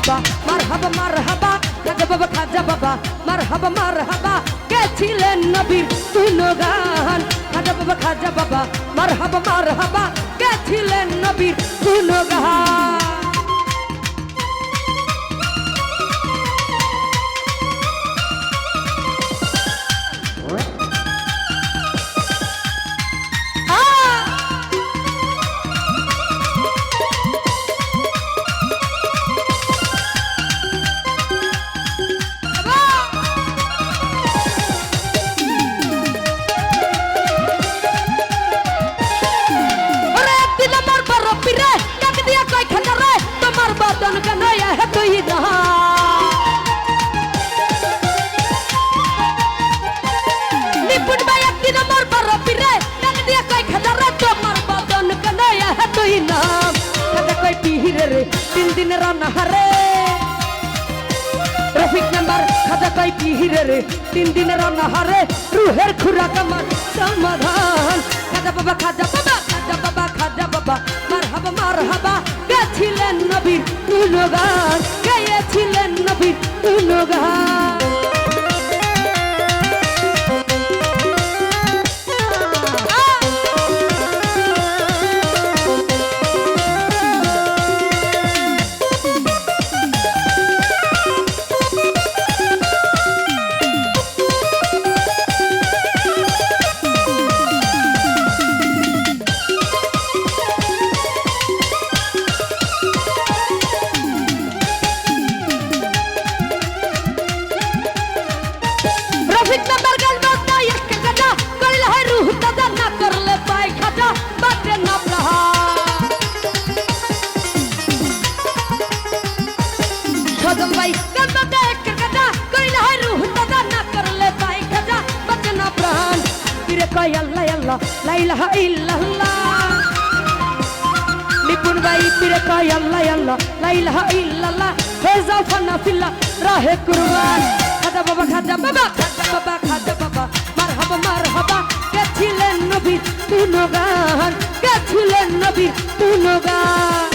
বাবা মারহাবা মারহাবা খাজা বাবা খাজা বাবা মারহাবা মারহাবা গেছিলেন নবীর গুণগান খাজা বাবা খাজা বাবা মারহাবা মারহাবা গেছিলেন নবীর গুণগান তিন দিনের রান্নাহারে রফিক নাম্বার খাজা কই পিহিরে রে তিন দিনের রান্নাহারে রুহের খুরাক আমার সমাধান খাজা বাবা খাজা বাবা খাজা বাবা খাজা বাবা মারহাবা মারহাবা গেছিলেন নবীর গুণগান গেয়েছিলেন নবীর গুণগান লাইলাহা ইল্লাল্লাহ নিপুণ ভাই পীরে কয় আল্লাহ আল্লাহ লাইলাহা ইল্লাল্লাহ হে যাও ফানা ফিল্লাহ রাহে কুরবান খাজা বাবা খাজা বাবা খাজা বাবা খাজা বাবা মারহাবা মারহাবা গেছিলেন নবীর গুণগান গেছিলেন নবীর গুণগান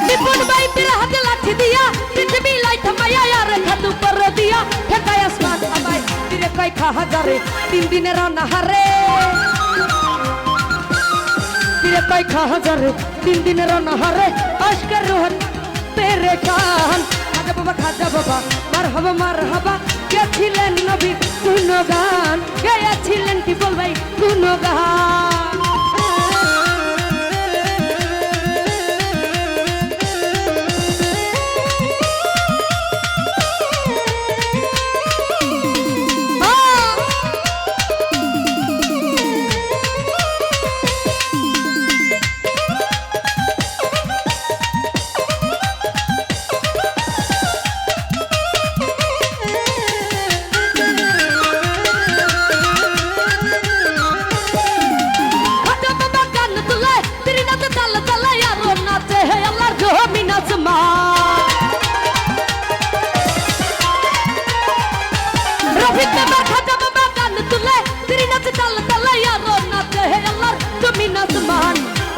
নিপুণ ভাই পীরে হাতে লাঠি দিয়া পৃথিবী লাই থামাইয়া আর খাদু পর দিয়া ঠেকায় আসমান আমায় পীরে কয় খা হাজারে তিন দিনের রান্নাহারে পীরে কয় খা হাজারে তিন দিনের রান্নাহারে আজকের রোহন পেরে খান খাজা বাবা খাজা বাবা মারহাবা মারহাবা গেছিলেন নবীর গুণগান গেয়েছিলেন কি বলবাই গুণগান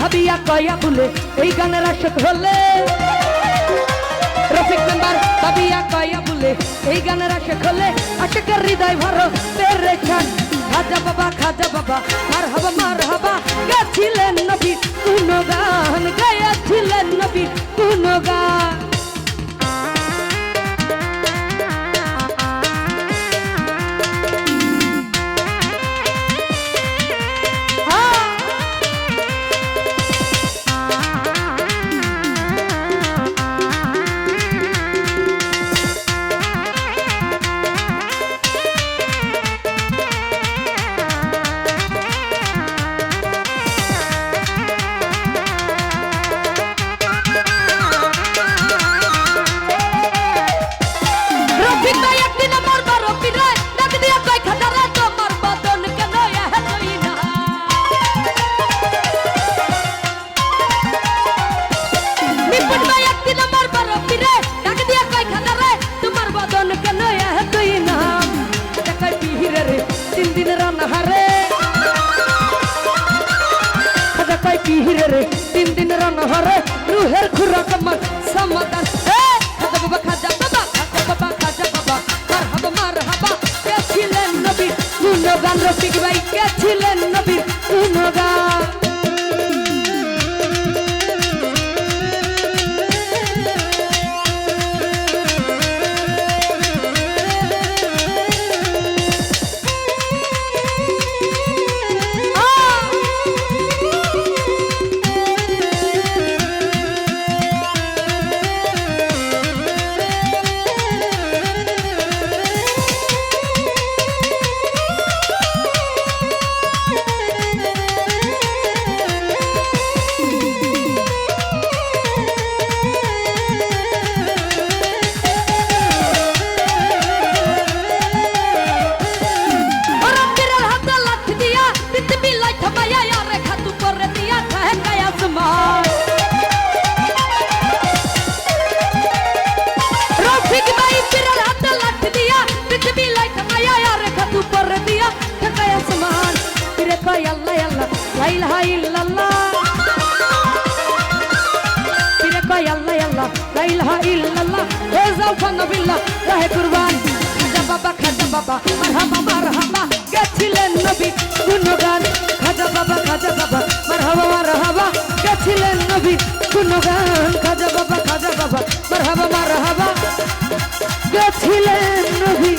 ভাবিয়া কয়া বলে এই গানের আশক হলে রফিক মেম্বার ভাবিয়া কয়া বলে এই গানের আশক হলে আশকের হৃদয় ভরো পেরেছান খাজা বাবা মারহাবা গেছিলেন নবীর গুণগান গেয়েছিলেন নবীর গুণগান পিহিরে রে তিন দিন রানহারে রুহের খুরাক আমার সমাধান খাজা বাবা খাজা বাবা খাজা বাবা খাজা বাবা মারহাবা কে ছিলেন নবীর গুণগান রফিক ভাই কে ছিলেন নবীর গুণগান খাজা বাবা মারহাবা গেছিলেন নবী গুণগান খাজা বাবা মারহাবা গেছিলেন নবী গুণগান খাজা বাবা মারহাবা গেছিলেন নবী